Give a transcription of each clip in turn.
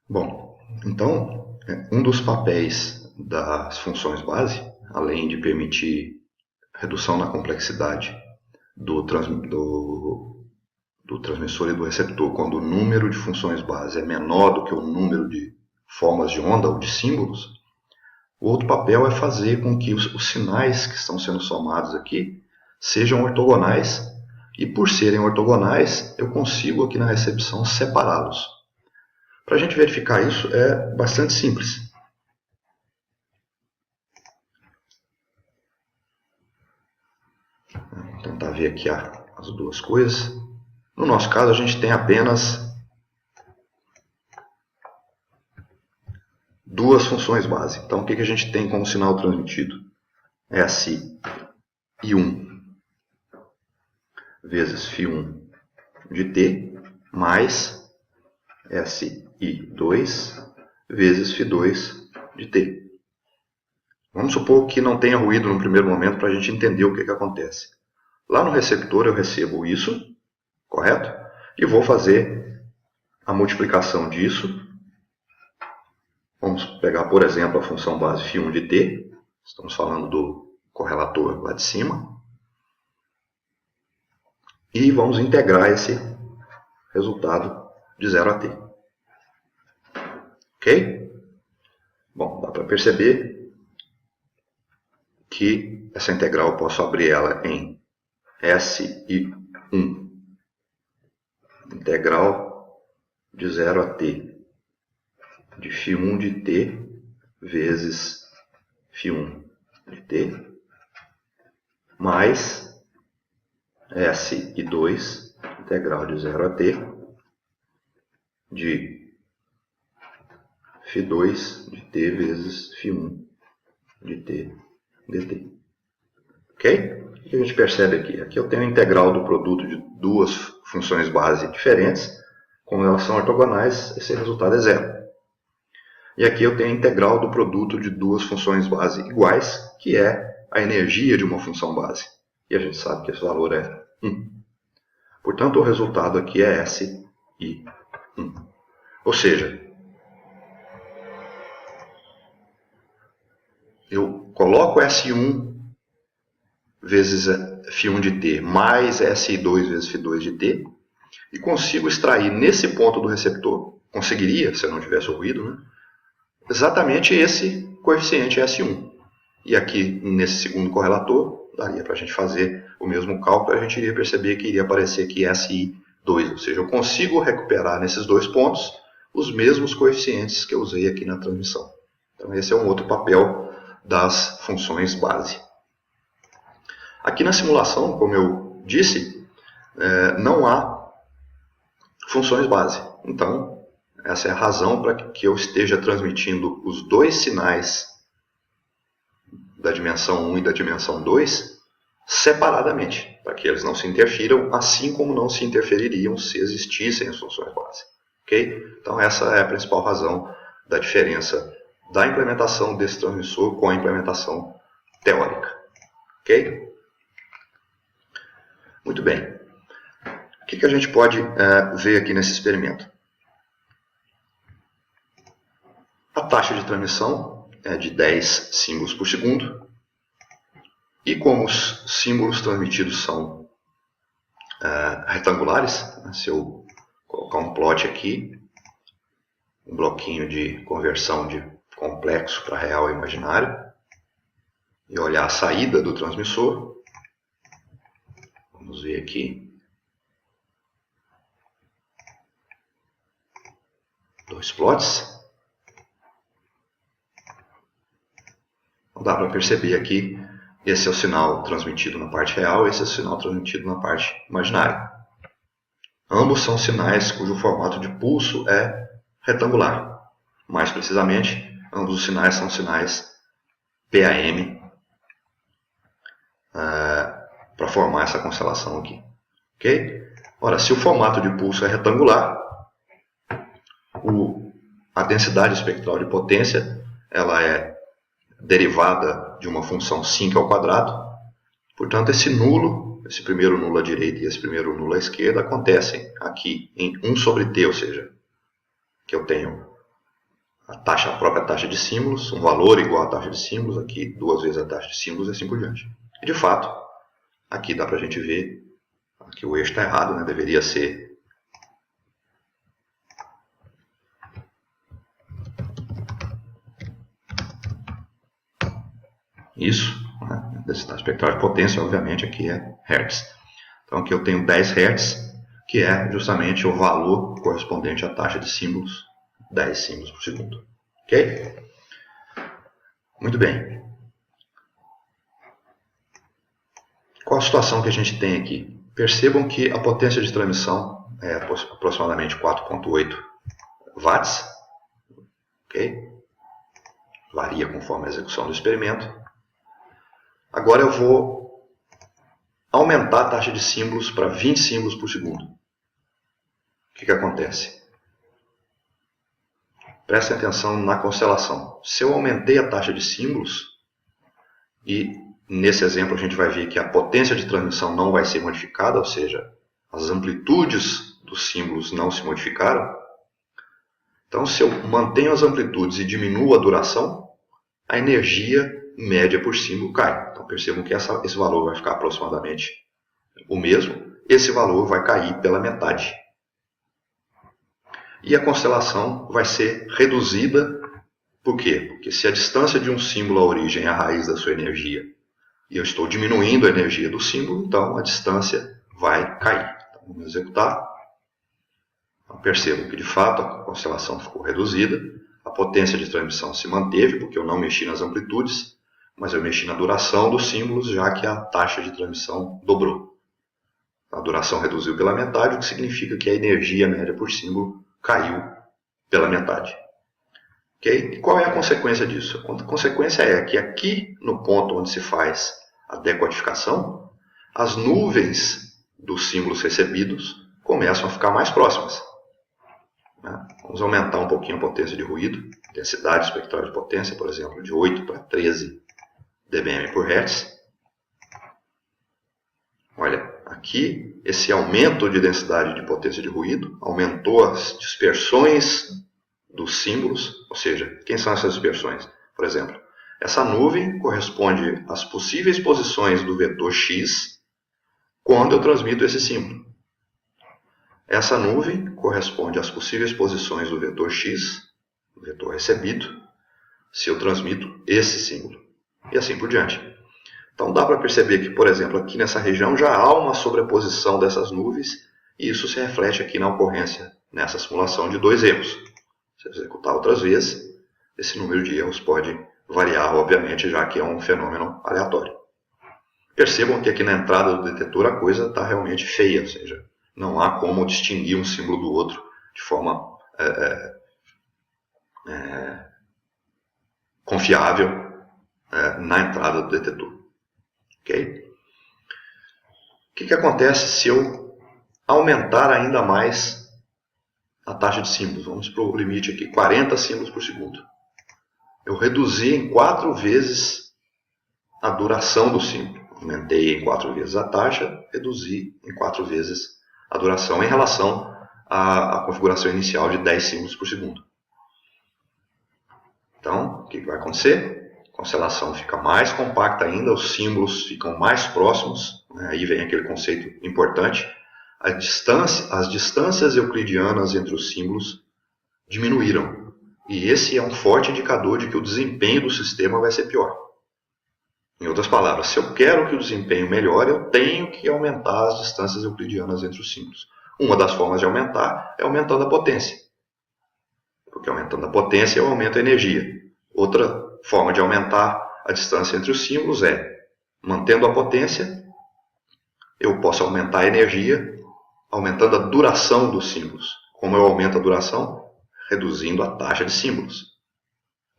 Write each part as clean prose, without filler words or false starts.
Bom, então, um dos papéis das funções base, além de permitir redução na complexidade do transmissor e do receptor, quando o número de funções base é menor do que o número de formas de onda ou de símbolos, o outro papel é fazer com que os sinais que estão sendo somados aqui sejam ortogonais, e por serem ortogonais, eu consigo aqui na recepção separá-los. Para a gente verificar isso é bastante simples. Vou tentar ver aqui as duas coisas. No nosso caso, a gente tem apenas duas funções base. Então, o que a gente tem como sinal transmitido? SI1 vezes φ1 de t, mais SI2 vezes φ2 de t. Vamos supor que não tenha ruído no primeiro momento para a gente entender o que acontece. Lá no receptor eu recebo isso, correto? E vou fazer a multiplicação disso. Vamos pegar, por exemplo, a função base φ1 de t. Estamos falando do correlator lá de cima. E vamos integrar esse resultado de 0 a t. Ok? Bom, dá para perceber que essa integral eu posso abrir ela em SI1 integral de 0 a t de φ1 de t vezes φ1 de t mais SI2 integral de 0 a t de φ2 de t vezes φ1 de t dt. Ok? O que a gente percebe aqui? Aqui eu tenho a integral do produto de duas funções base diferentes. Como elas são ortogonais, esse resultado é zero. E aqui eu tenho a integral do produto de duas funções base iguais, que é a energia de uma função base. E a gente sabe que esse valor é 1. Portanto, o resultado aqui é SI1. Ou seja, eu coloco SI1 vezes φ1 de t mais SI2 vezes φ2 de t e consigo extrair nesse ponto do receptor, conseguiria, se eu não tivesse o ruído, né, exatamente esse coeficiente S1. E aqui, nesse segundo correlator, daria para a gente fazer o mesmo cálculo, a gente iria perceber que iria aparecer aqui SI2, ou seja, eu consigo recuperar nesses dois pontos os mesmos coeficientes que eu usei aqui na transmissão. Então esse é um outro papel das funções base. Aqui na simulação, como eu disse, não há funções base. Então, essa é a razão para que eu esteja transmitindo os dois sinais da dimensão 1 e da dimensão 2 separadamente, para que eles não se interfiram, assim como não se interfeririam se existissem as funções base. Okay? Então, essa é a principal razão da diferença da implementação desse transmissor com a implementação teórica. Ok? Muito bem. O que a gente pode ver aqui nesse experimento? A taxa de transmissão é de 10 símbolos por segundo. E como os símbolos transmitidos são retangulares, né, se eu colocar um plot aqui, um bloquinho de conversão de complexo para real e imaginário, e olhar a saída do transmissor, vamos ver aqui, dois plots. Dá para perceber aqui, esse é o sinal transmitido na parte real, esse é o sinal transmitido na parte imaginária. Ambos são sinais cujo formato de pulso é retangular. Mais precisamente, ambos os sinais são sinais PAM para formar essa constelação aqui. Okay? Ora, se o formato de pulso é retangular, a densidade espectral de potência ela é derivada de uma função sinc ao quadrado. Portanto, esse primeiro nulo à direita e esse primeiro nulo à esquerda acontecem aqui em 1 sobre t, ou seja, que eu tenho a própria taxa de símbolos, um valor igual à taxa de símbolos, aqui 2 vezes a taxa de símbolos e assim por diante. E de fato, aqui dá para a gente ver que o eixo está errado, né? Deveria ser isso, né? Densidade espectral de potência, obviamente, aqui é Hertz. Então aqui eu tenho 10 Hz, que é justamente o valor correspondente à taxa de símbolos, 10 símbolos por segundo. Ok? Muito bem. Qual a situação que a gente tem aqui? Percebam que a potência de transmissão é aproximadamente 4,8 watts. Ok? Varia conforme a execução do experimento. Agora eu vou aumentar a taxa de símbolos para 20 símbolos por segundo. O que acontece? Prestem atenção na constelação. Se eu aumentei a taxa de símbolos, e nesse exemplo a gente vai ver que a potência de transmissão não vai ser modificada, ou seja, as amplitudes dos símbolos não se modificaram. Então, se eu mantenho as amplitudes e diminuo a duração, a energia média por símbolo cai. Então, percebam que esse valor vai ficar aproximadamente o mesmo. Esse valor vai cair pela metade. E a constelação vai ser reduzida. Por quê? Porque se a distância de um símbolo à origem é a raiz da sua energia, e eu estou diminuindo a energia do símbolo, então a distância vai cair. Então, vamos executar. Então, percebam que de fato a constelação ficou reduzida, a potência de transmissão se manteve, porque eu não mexi nas amplitudes, mas eu mexi na duração dos símbolos, já que a taxa de transmissão dobrou. A duração reduziu pela metade, o que significa que a energia média por símbolo caiu pela metade. Okay? E qual é a consequência disso? A consequência é que aqui no ponto onde se faz a decodificação, as nuvens dos símbolos recebidos começam a ficar mais próximas. Vamos aumentar um pouquinho a potência de ruído, densidade espectral de potência, por exemplo, de 8 para 13 dBm por Hertz. Olha, aqui esse aumento de densidade de potência de ruído aumentou as dispersões dos símbolos, ou seja, quem são essas dispersões? Por exemplo, essa nuvem corresponde às possíveis posições do vetor x quando eu transmito esse símbolo. Essa nuvem corresponde às possíveis posições do vetor x, do vetor recebido, se eu transmito esse símbolo. E assim por diante. Então dá para perceber que, por exemplo, aqui nessa região já há uma sobreposição dessas nuvens, e isso se reflete aqui na ocorrência, nessa simulação de 2 erros. Se eu executar outras vezes, esse número de erros pode variar, obviamente, já que é um fenômeno aleatório. Percebam que aqui na entrada do detetor a coisa está realmente feia, ou seja, não há como distinguir um símbolo do outro de forma confiável na entrada do detetor. Okay? O que acontece se eu aumentar ainda mais a taxa de símbolos? Vamos para o limite aqui, 40 símbolos por segundo. Eu reduzi em 4 vezes a duração do símbolo. Aumentei em 4 vezes a taxa, reduzi em 4 vezes a duração em relação à configuração inicial de 10 símbolos por segundo. Então, o que vai acontecer? A constelação fica mais compacta ainda, os símbolos ficam mais próximos, né? Aí vem aquele conceito importante. As distâncias euclidianas entre os símbolos diminuíram. E esse é um forte indicador de que o desempenho do sistema vai ser pior. Em outras palavras, se eu quero que o desempenho melhore, eu tenho que aumentar as distâncias euclidianas entre os símbolos. Uma das formas de aumentar é aumentando a potência. Porque aumentando a potência eu aumento a energia. Outra forma de aumentar a distância entre os símbolos é, mantendo a potência, eu posso aumentar a energia, aumentando a duração dos símbolos. Como eu aumento a duração? Reduzindo a taxa de símbolos.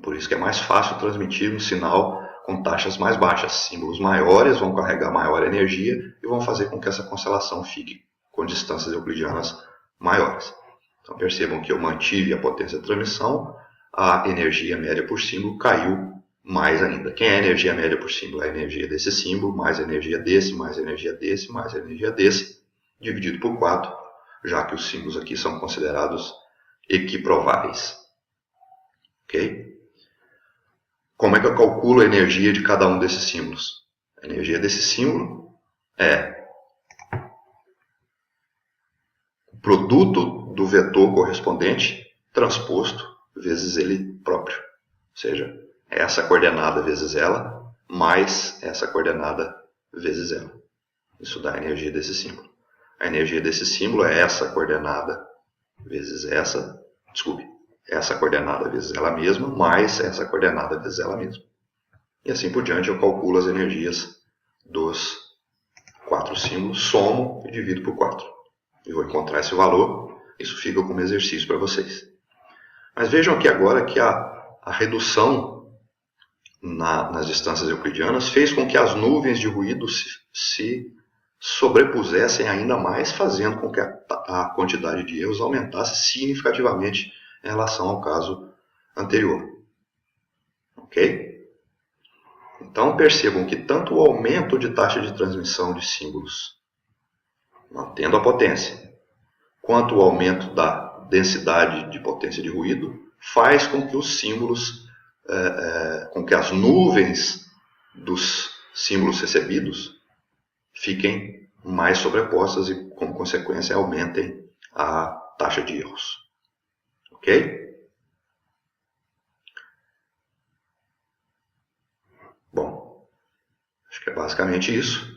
Por isso que é mais fácil transmitir um sinal com taxas mais baixas. Símbolos maiores vão carregar maior energia e vão fazer com que essa constelação fique com distâncias euclidianas maiores. Então percebam que eu mantive a potência de transmissão, a energia média por símbolo caiu mais ainda. Quem é a energia média por símbolo? É a energia desse símbolo, mais a energia desse, mais a energia desse, mais a energia desse, dividido por 4, já que os símbolos aqui são considerados equiprováveis. Ok? Como é que eu calculo a energia de cada um desses símbolos? A energia desse símbolo é o produto do vetor correspondente transposto vezes ele próprio. Ou seja, essa coordenada vezes ela, mais essa coordenada vezes ela. Isso dá a energia desse símbolo. A energia desse símbolo é essa coordenada vezes essa, essa coordenada vezes ela mesma, mais essa coordenada vezes ela mesma. E assim por diante eu calculo as energias dos 4 símbolos, somo e divido por 4. E vou encontrar esse valor, isso fica como exercício para vocês. Mas vejam aqui agora que a redução nas distâncias euclidianas fez com que as nuvens de ruído se sobrepusessem ainda mais, fazendo com que a quantidade de erros aumentasse significativamente em relação ao caso anterior. Ok? Então percebam que tanto o aumento de taxa de transmissão de símbolos, mantendo a potência, quanto o aumento da densidade de potência de ruído, faz com que os símbolos, com que as nuvens dos símbolos recebidos fiquem mais sobrepostas e, como consequência, aumentem a taxa de erros. Ok? Bom, acho que é basicamente isso.